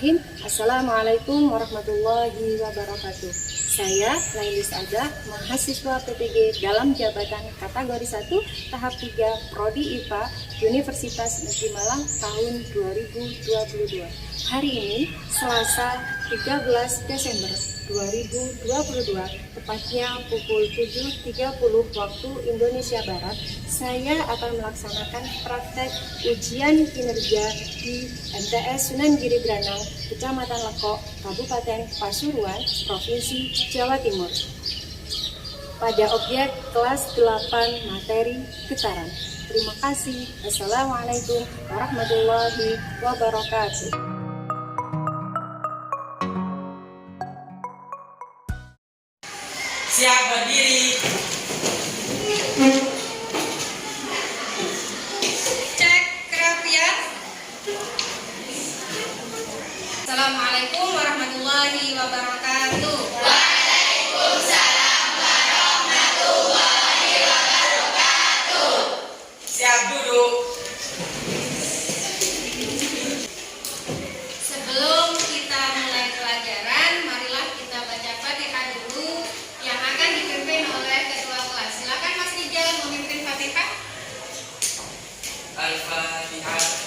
Bismillahirrahmanirrahim. Assalamualaikum warahmatullahi wabarakatuh. Saya Lailis Adah, mahasiswa PPG dalam jabatan kategori 1 tahap 3 Prodi IPA Universitas Negeri Malang tahun 2022. Hari ini Selasa 13 Desember 2022, tepatnya pukul 7.30 waktu Indonesia Barat, saya akan melaksanakan praktek ujian kinerja di MTS Sunan Giri Branang, Kecamatan Lekok, Kabupaten Pasuruan, Provinsi Jawa Timur. Pada objek kelas 8 materi getaran. Terima kasih. Assalamualaikum warahmatullahi wabarakatuh. Siap berdiri. Cek kerapian. Assalamualaikum warahmatullahi wabarakatuh. Waalaikumsalam warahmatullahi wabarakatuh. Siap duduk. Sebelum kita mulai pelajaran, marilah kita baca Fatihah dulu yang akan dipimpin oleh ketua kelas. Silakan Mas Rijal memimpin Fatihah. Al-Fatihah.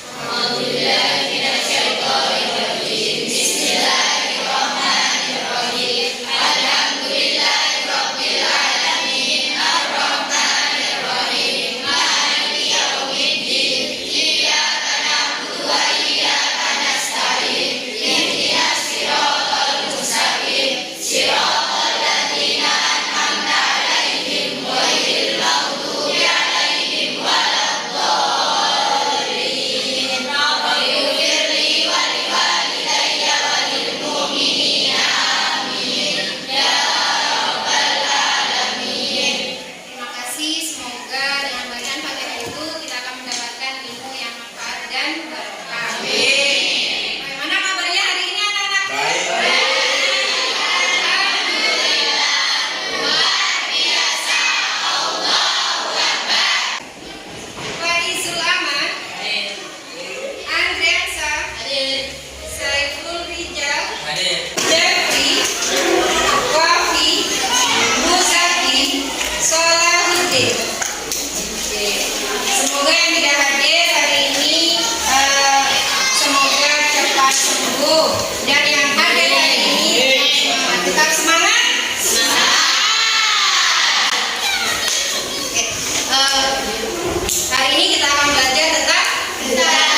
Terima kasih, semoga dengan bacaan Fatihah itu kita akan mendapatkan ilmu yang manfaat dan barokah. Bagaimana kabarnya hari ini anak-anak? Baik. Faizul Aman, Andreasa, Saiful Rijal, Hadir. Jeffrey, Wafi, Muzaki, Solahuddin. Oke. Semoga yang tidak hadir hari ini semoga cepat sembuh, dan yang hadir hari ini tetap semangat. Oke. Hari ini kita akan belajar tentang getaran.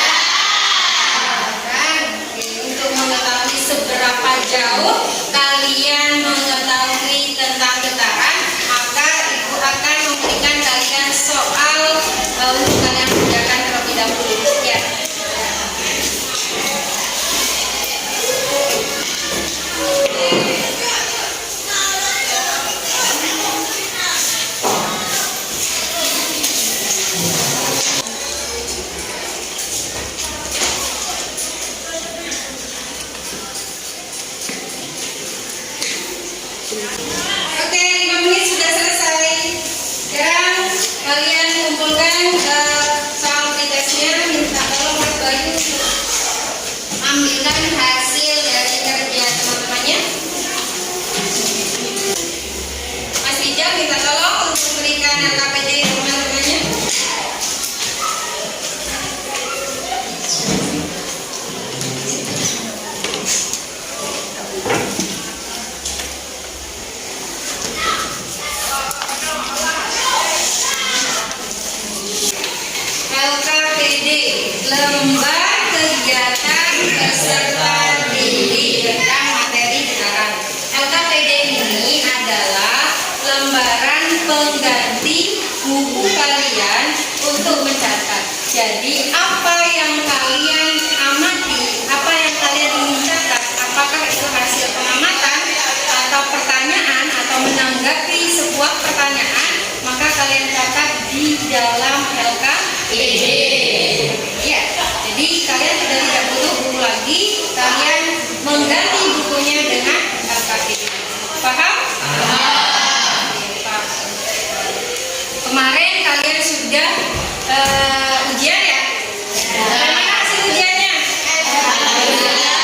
Oke, untuk mengetahui seberapa jauh kalian mengetahui tentang getaran, maka Ibu akan memberikan kalian soal untuk kalian kerjakan terlebih dahulu. Ya. Oke, 5 menit sudah selesai. Sekarang kalian kumpulkan soal aplikasinya. Minta tolong Mas Bayu ambilkan hasil dari kerja teman-temannya. Mas Rijal minta tolong untuk berikan LKPD teman-temannya. LKPD, lembar kegiatan peserta didik tentang materi getaran. LKPD ini adalah lembaran pengganti buku kalian untuk mencatat. Jadi apa yang kalian amati, apa yang kalian ingin catat, apakah itu hasil pengamatan atau pertanyaan atau menanggapi sebuah pertanyaan, maka kalian catat di dalam LKPD. Ya, jadi kalian sudah tidak butuh buku lagi, kalian mengganti bukunya dengan LKPD. Paham? Paham. Kemarin kalian sudah ujian ya? Bagaimana hasil ujiannya? Alhamdulillah.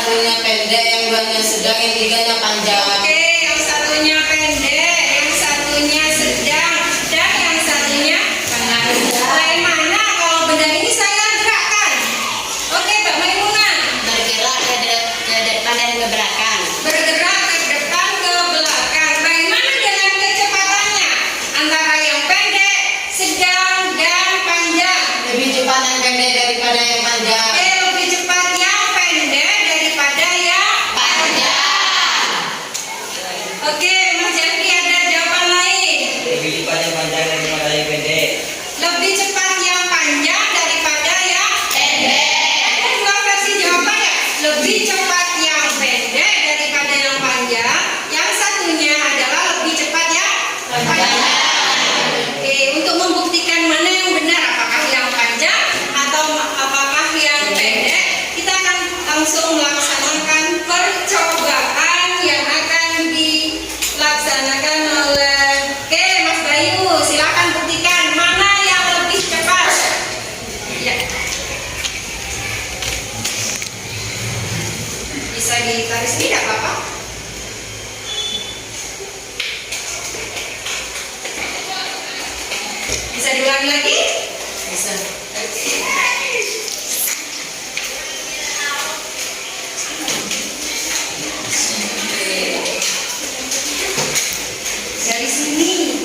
satunya pendek, yang duanya sedang, yang tiganya panjang. Oke, yang satunya pendek, yang satunya sedang, dan yang satunya panjang. Bagaimana kalau benda ini saya gerakkan? Oke, Mbak Maimunah. Bergerak ke depan dan ke belakang. Bergerak ke depan ke belakang. Bagaimana dengan kecepatannya? Antara yang pendek, sedang, dan panjang. Lebih cepat yang pendek daripada yang panjang. Oke, lebih cepat yang pendek daripada yang panjang. Oke, Mas Jafri ada jawaban lain. Lebih cepat yang panjang daripada yang pendek. Lebih cepat yang panjang daripada yang pendek. Ada dua versi jawaban ya. Lebih cepat yang pendek daripada yang panjang. Yang satunya adalah lebih cepat yang panjang. Oke, untuk membuktikan mana yang benar, apakah yang panjang atau apakah yang pendek, kita akan langsung melaksanakan percobaan yang akan dilaksanakan oleh Mas Bayu. Silakan buktikan mana yang lebih cepat. Ya. Bisa ditarik sini tidak apa-apa? Bisa diulangi lagi? Bisa. Dari sini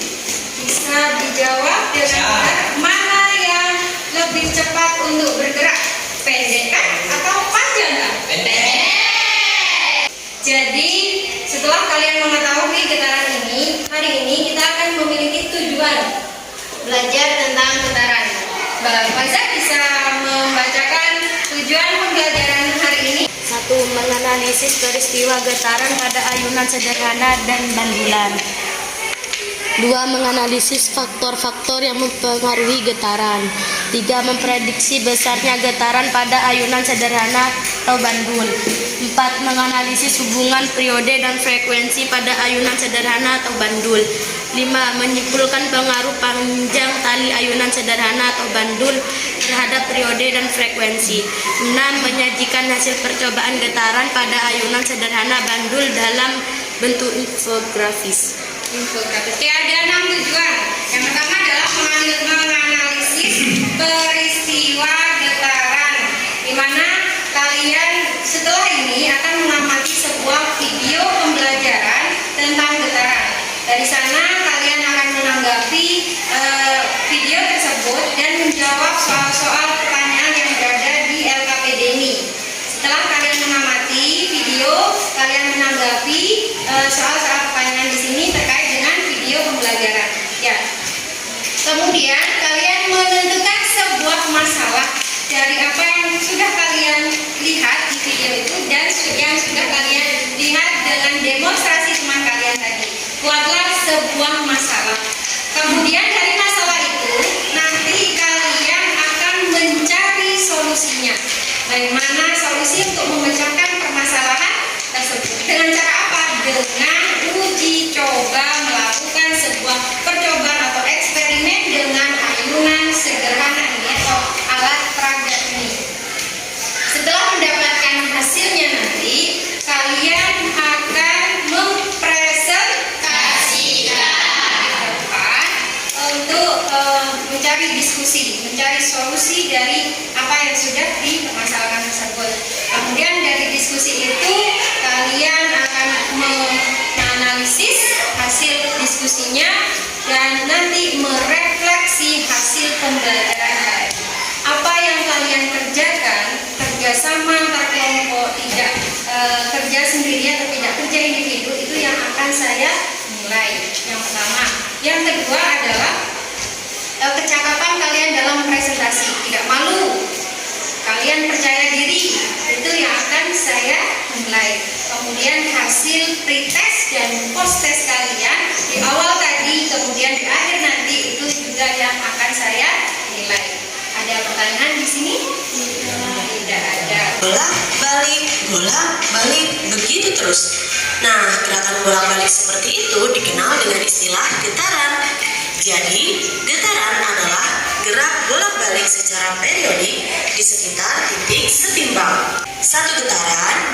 bisa dijawab dengan benar mana yang lebih cepat untuk bergerak, pendek kan atau panjang kan? Pendek. Jadi setelah kalian mengetahui getaran ini, hari ini kita akan memiliki tujuan belajar tentang getaran. Mbak Faizah bisa membacakan tujuan pembelajaran hari ini. 1. Menganalisis peristiwa getaran pada ayunan sederhana dan bandulan. 2. Menganalisis faktor-faktor yang mempengaruhi getaran. 3. Memprediksi besarnya getaran pada ayunan sederhana atau bandul. 4. Menganalisis hubungan periode dan frekuensi pada ayunan sederhana atau bandul. 5. Menyimpulkan pengaruh panjang tali ayunan sederhana atau bandul terhadap periode dan frekuensi. 6. Menyajikan hasil percobaan getaran pada ayunan sederhana bandul dalam bentuk infografis. Oke, ada 6 tujuan. Yang pertama adalah menganalisis peristiwa getaran, di mana kalian setelah ini akan mengamati sebuah video pembelajaran tentang getaran. Dari sana kalian akan menanggapi video tersebut dan menjawab soal-soal pertanyaan yang berada di LKPD ini. Setelah kalian mengamati video, kalian menanggapi soal-soal pertanyaan di sini terkait dengan video pembelajaran. Ya. Kemudian kalian menentukan sebuah masalah dari apa yang sudah kalian lihat di video itu dan yang sudah kalian lihat dengan demonstrasi teman kalian tadi. Buatlah sebuah masalah. Kemudian dari masalah itu nanti kalian akan mencari solusinya. Bagaimana solusi untuk memecahkan permasalahan tersebut? Dengan cara apa? Dengan uji coba, melakukan sebuah percobaan atau eksperimen dengan ayunan sederhana ini atau alat peraga ini. Setelah mendapatkan hasilnya nanti, kalian akan mempresentasikan untuk mencari diskusi, mencari solusi dari apa yang sudah dipermasalahkan tersebut. Kemudian dari diskusi itu kalian akan menganalisis hasil diskusinya dan nanti merefleksi hasil pembelajaran kalian. Apa yang kalian kerjakan, kerjasama antar kelompok, tidak kerja sendiri atau tidak kerja individu, itu yang akan saya nilai. Yang pertama. Yang kedua adalah kecakapan kalian dalam presentasi, tidak malu, kalian percaya diri, itu yang akan saya nilai. Kemudian hasil pretest dan post-test kalian di awal tadi, kemudian di akhir nanti, itu juga yang akan saya nilai. Ada pertanyaan di sini? Tidak ada. Bolak-balik, begitu terus. Nah, gerakan bolak-balik seperti itu dikenal dengan istilah getaran. Jadi, getaran adalah gerak bolak-balik secara periodik di sekitar titik setimbang. Satu getaran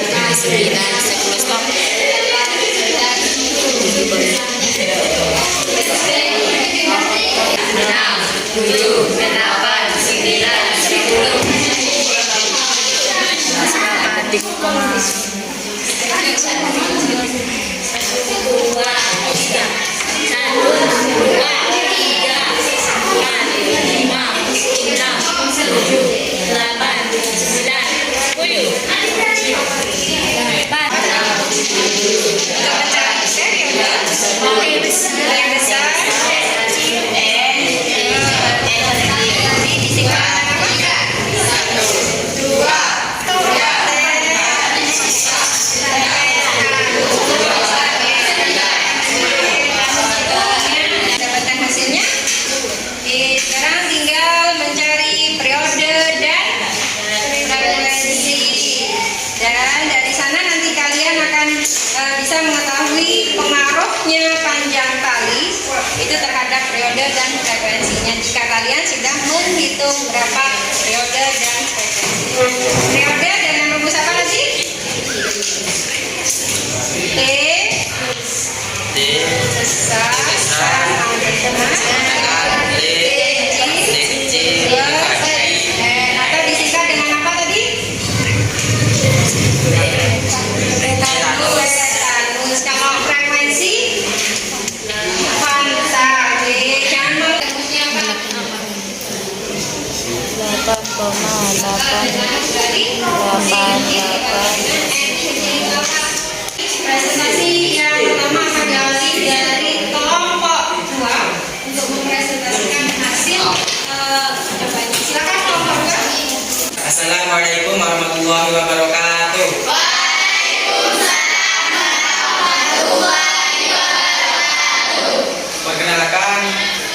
8, 9, 10 stop. berapa periode dan frekuensi. Periode dengan rumus apa lagi? T besar sama dengan T kecil atau disingkat dengan apa tadi? Tetanus. Kalau frekuensi Fanta. Jangan lupa rumusnya apa? 8,8 Presentasi yang pertama akan diawali dari kelompok 2 untuk mempresentasikan hasil jawabannya. Silakan kelompok 2. Assalamualaikum warahmatullahi wabarakatuh. Perkenalkan,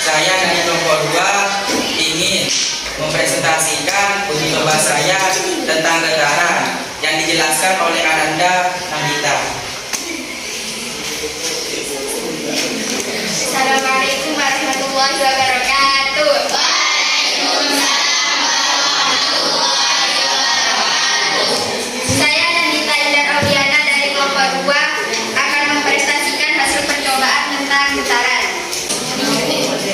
saya dari kelompok 2 ingin mempresentasikan uji coba saya tentang getaran yang dijelaskan oleh Ananda Nandita. Assalamualaikum warahmatullahi wabarakatuh. Saya Nandita Indar Auliana dari kelompok 2 akan mempresentasikan hasil percobaan tentang getaran.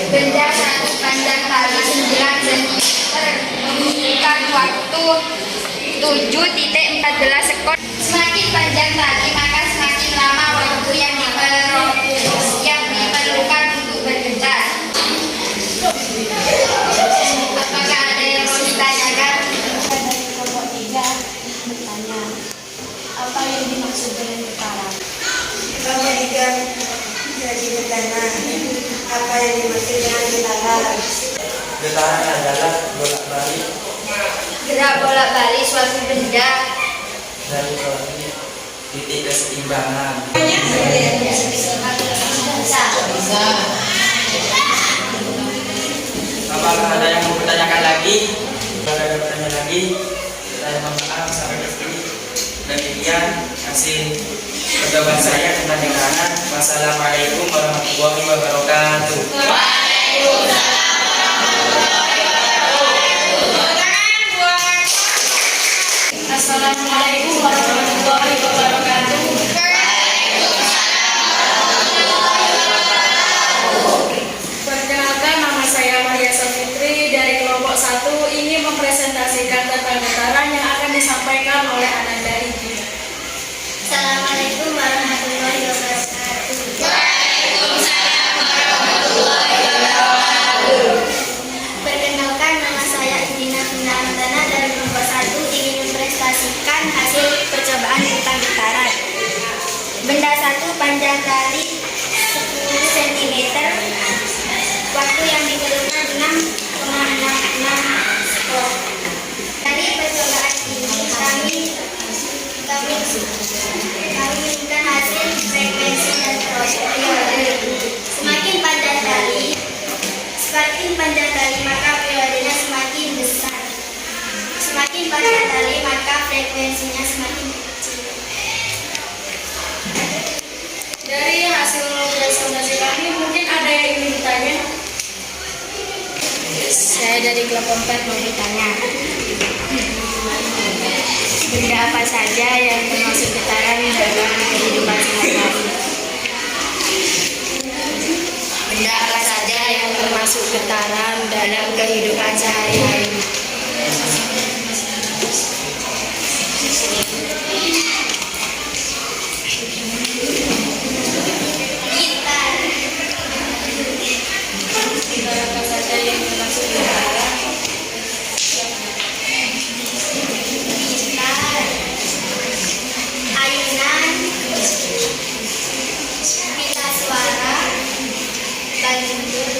Benda satu panjang kali 9 cm membutuhkan waktu 7.14 sekon. Semakin panjang tali maka semakin lama waktu yang diperlukan untuk bergetar. Apakah ada yang mau ditanyakan? Dari kelompok 3 bertanya, apa yang dimaksud dengan getaran? Kelompok 3 jadi bertanya, apa yang dimaksud dengan getaran? Getaran adalah bolak-balik Gerak bolak-balik suatu benda. dari suatu titik keseimbangan. Bisa. Apakah ada yang mau bertanyakan lagi? Jika ada pertanyaan lagi, saya mohon maaf sampai di sini. Demikian hasil percobaan saya tentang getaran. Wassalamualaikum warahmatullahi wabarakatuh. Assalamualaikum warahmatullahi wabarakatuh. Perkenalkan, nama saya Maria Safitri dari kelompok 1 ingin mempresentasikan tentang getaran yang akan disampaikan oleh Ananda ini. Assalamualaikum warahmatullahi wabarakatuh. Perkenalkan, nama saya Indina Finantana dari kelompok 1 ingin mempresentasikan hasil percobaan tentang getaran. Benda satu panjang kali 10 cm. Waktu yang diperlukan 6,66 sekon. Dari percobaan ini kami menemukan hasil frekuensi dan periode. Semakin panjang tali maka periodenya semakin besar. Semakin panjang tali maka frekuensinya semakin kecil. Dari hasil presentasi kami, mungkin ada yang ingin ditanya? Saya dari kelompok 4 mau bertanya. Benda apa saja yang termasuk getaran dalam kehidupan sehari-hari? Benda apa saja yang termasuk getaran dalam kehidupan sehari-hari? Gitar. Benda apa saja yang termasuk getaran? Gitar. Ayunan. Pita suara. Banjur.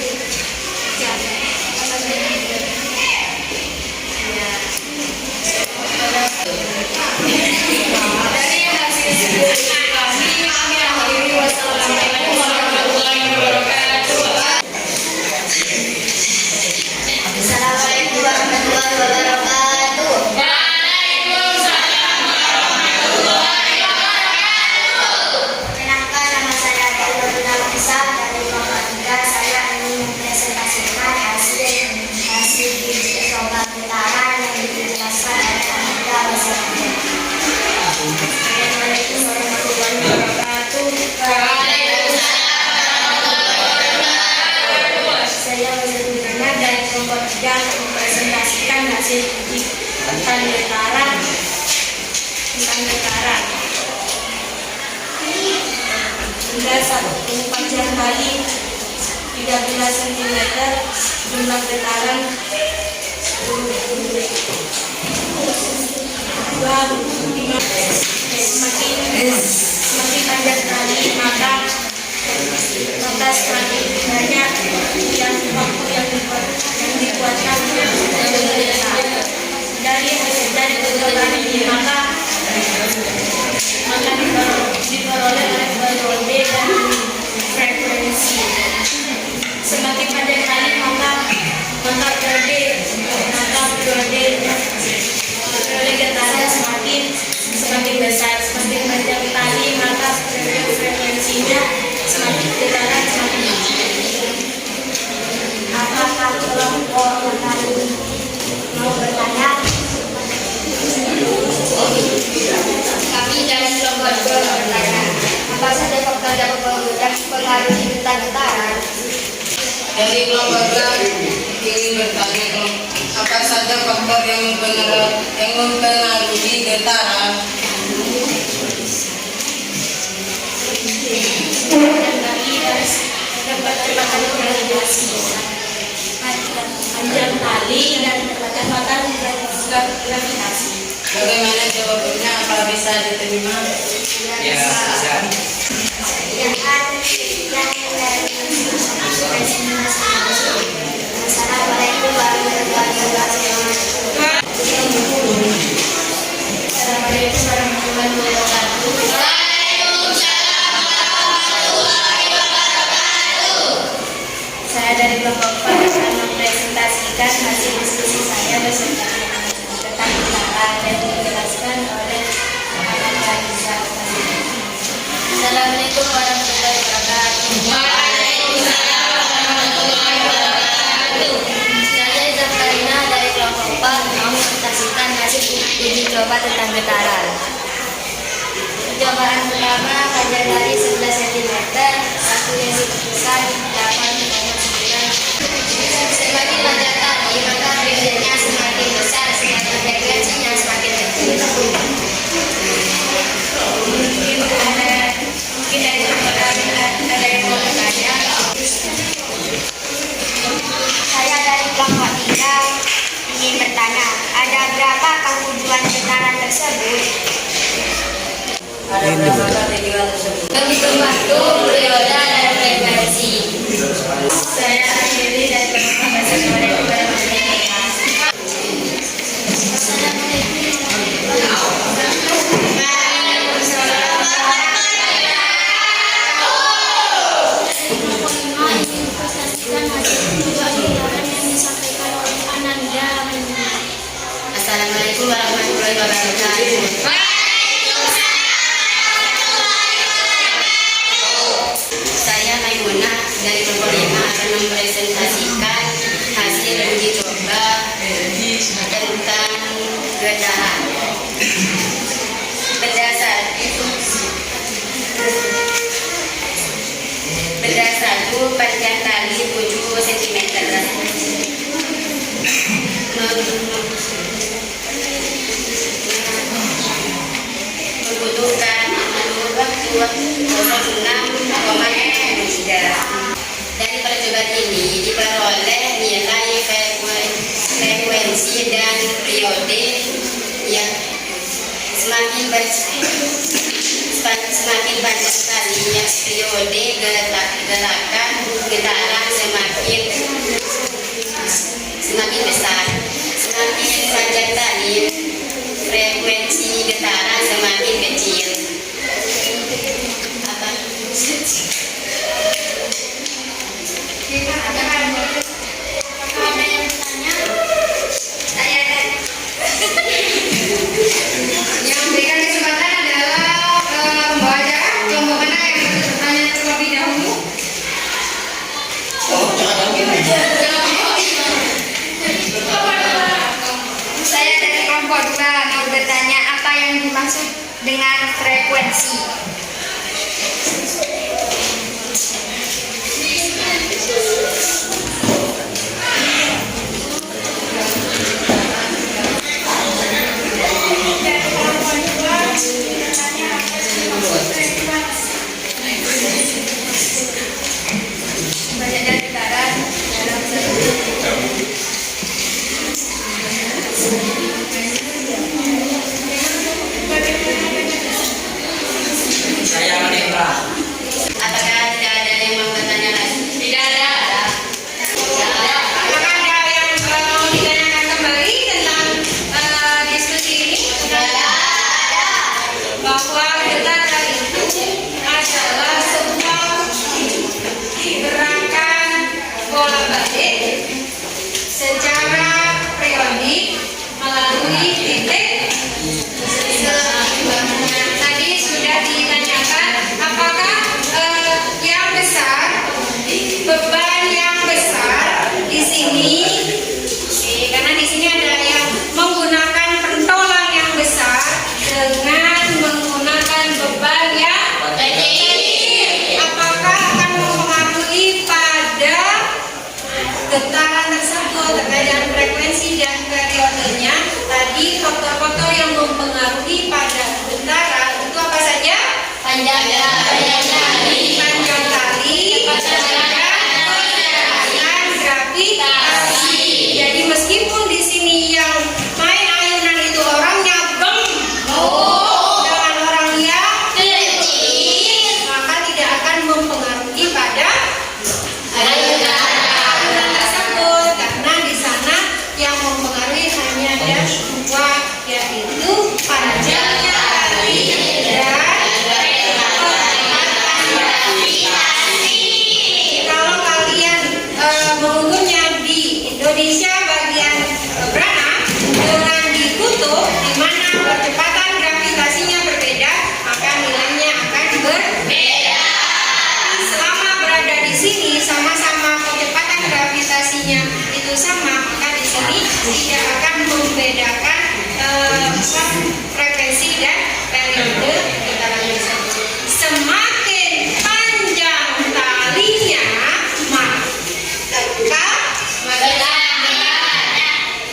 tentang getaran. Benda satu panjang kali 13 cm, jumlah getaran 10. Semakin panjang kali maka semakin banyak yang waktu yang dikuatkan dari percobaan ini maka diperoleh oleh periode dan frekuensi. Semakin panjang kali maka periode getaran semakin besar. Semakin panjang kali maka periode frekuensinya semakin getaran semakin tinggi. Apakah kelompok mengenali mau bertanya? Kami dari kelompok 2 bertanya, apa saja faktor yang mempengaruhi getaran? Dari kelompok 2 ingin bertanya apa saja faktor yang mempengaruhi getaran? Dan kami harus dapat kecepatan gravitasi. Panjang kali dan kecepatan gravitasi. Bagaimana jawabannya? Apa bisa diterima? Ya, bisa. Assalamualaikum warahmatullahi wabarakatuh. Assalamualaikum warahmatullahi wabarakatuh. Saya dari kelompok 4 akan mempresentasikan hasil diskusi saya beserta tentang getaran dan dijelaskan oleh Anak Raiza. Assalamualaikum warahmatullahi wabarakatuh. Saya Zakarina dari kelompok 4 mau mempresentasikan hasil uji coba tentang getaran. Percobaan pertama panjang dari 11 cm, satu yang diputuskan 8,9. Semakin panjang tadi maka periodenya semakin besar, semakin frekuensinya semakin kecil. Mungkin dari ada yang mau bertanya. Saya dari kelompok 3 ingin bertanya, ada berapakah tujuan getaran tersebut? Ada berapa tujuan tersebut? Menghitung waktu, periode, dan frekuensi. Saya sendiri dari kelompok 4. Assalamualaikum warahmatullahi wabarakatuh. Assalamualaikum warahmatullahi wabarakatuh. Saya Maimunah dari kelompok 5 akan mempresentasikan hasil uji coba tentang getaran. Benda satu panjang tali 7 cm. Membutuhkan waktu 06,3. Dari percobaan ini diperoleh nilai frekuensi dan periode yang semakin banyak kali periode getaran semakin besar. Semakin panjang tali frekuensi getaran semakin kecil. Apa? Ada yang bertanya? Saya ada. Yang memberikan kesempatan adalah pembawa acara kelompok mana yang bertanya terlebih dahulu. Saya dari kelompok 2 mau bertanya apa yang dimaksud dengan frekuensi. balik secara periodik melalui titik seimbangnya. Tadi sudah ditanyakan apakah yang besar, beban yang besar di sini, karena di sini ada yang menggunakan pentolan yang besar dengan menggunakan beban yang kecil, apakah akan mempengaruhi pada getaran tersebut terkait dengan frekuensi dan periodenya? Tadi faktor-faktor yang mempengaruhi pada getaran itu apa saja? Panjang tali, pergerakan gravitasi. Jadi meskipun di sini yang main ayunan itu orangnya dengan orang yang kecil, maka tidak akan mempengaruhi pada ayunan tersebut, karena di sana yang mempengaruhi hanya ada dua, yaitu panjangnya tali dan kalau kalian mengunggulnya di Indonesia bagian Brana dengan di kutub di mana percepatan gravitasinya berbeda, maka nilainya akan berbeda. Selama berada di sini sama-sama percepatan gravitasinya itu sama, maka di sini tidak akan membedakan frekuensi dan periode getaran tersebut. Semakin panjang talinya, maka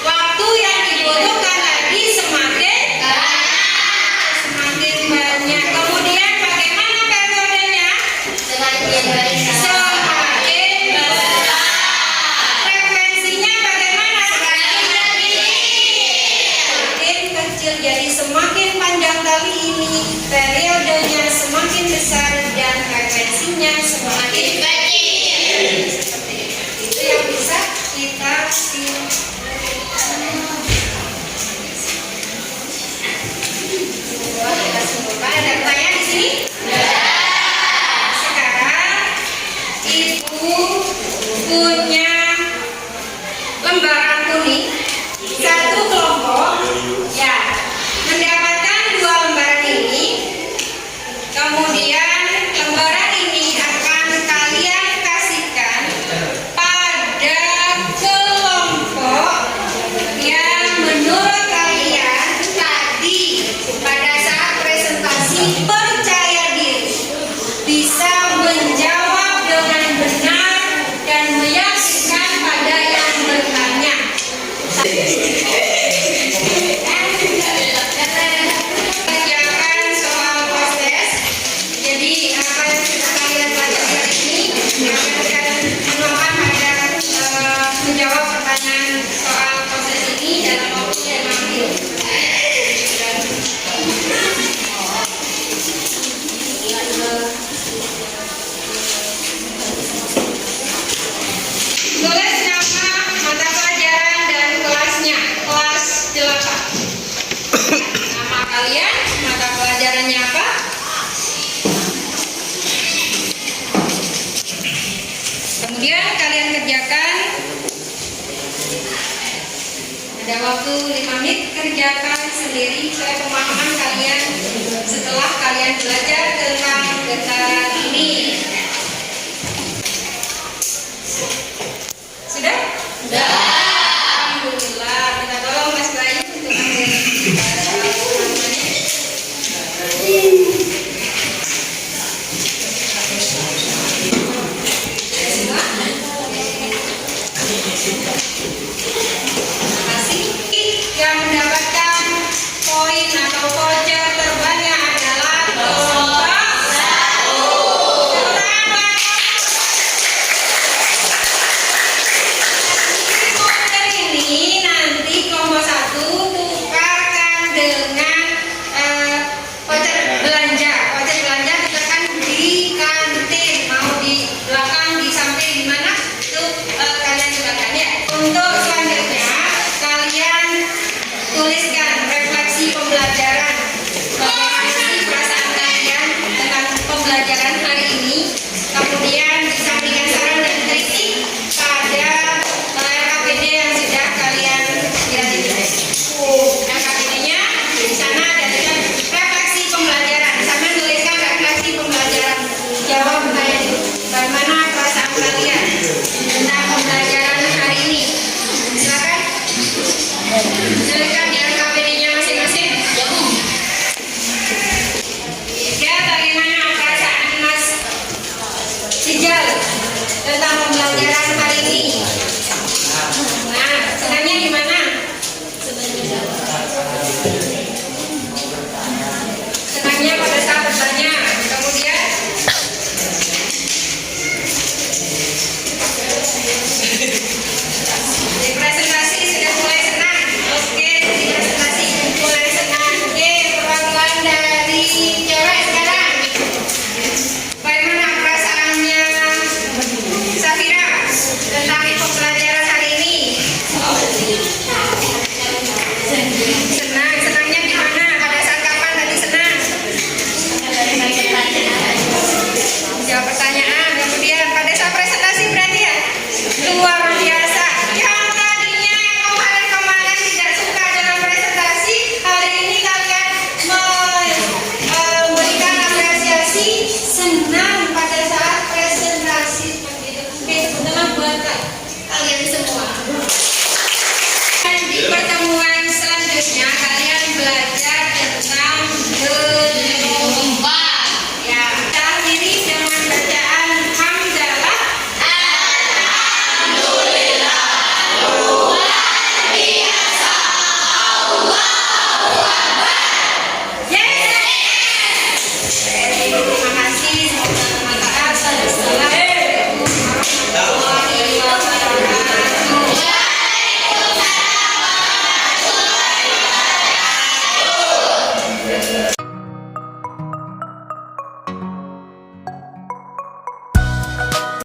waktu yang dibutuhkan tadi semakin banyak. Kemudian bagaimana periodenya? Semakin besar. Frekuensinya bagaimana? Semakin kecil. Jadi semakin panjang tali ini, periodenya semakin besar dan frekuensinya semakin kecil. Seperti itu yang bisa kita ada pertanyaan di sini? Sekarang ibu punya lembaran kuning, satu kelompok ya mendapatkan 2 lembaran ini. Kemudian lembaran ini akan kalian kasihkan pada kelompok yang menurut kalian tadi pada saat presentasi percaya diri bisa menjawab dengan benar dan meyakinkan pada yang bertanya. Kerjakan soal proses. Jadi apa yang sudah kalian pelajari hari ini akan menuangkan pada menjawab pertanyaan soal proses ini dalam waktu 5 menit. Tulis nama mata pelajaran dan kelasnya, kelas 8. Nama kalian, mata pelajarannya apa? Kemudian kalian kerjakan, ada waktu 5 menit, kerjakan sendiri sesuai pemahaman kalian setelah kalian belajar tentang getaran ini. Sudah? Sudah. Alhamdulillah. Kita tolong Mas Bayu untuk ambil semua. Masih yang mendapatkan poin atau voucher terbanyak adalah kelompok 1. Ini nanti kelompok 1 tukarkan dengan voucher belanja. Voucher belanja tukarkan di kantin, mau di belakang, di samping, di mana itu kalian tukarkan ya. Untuk selanjutnya pelajaran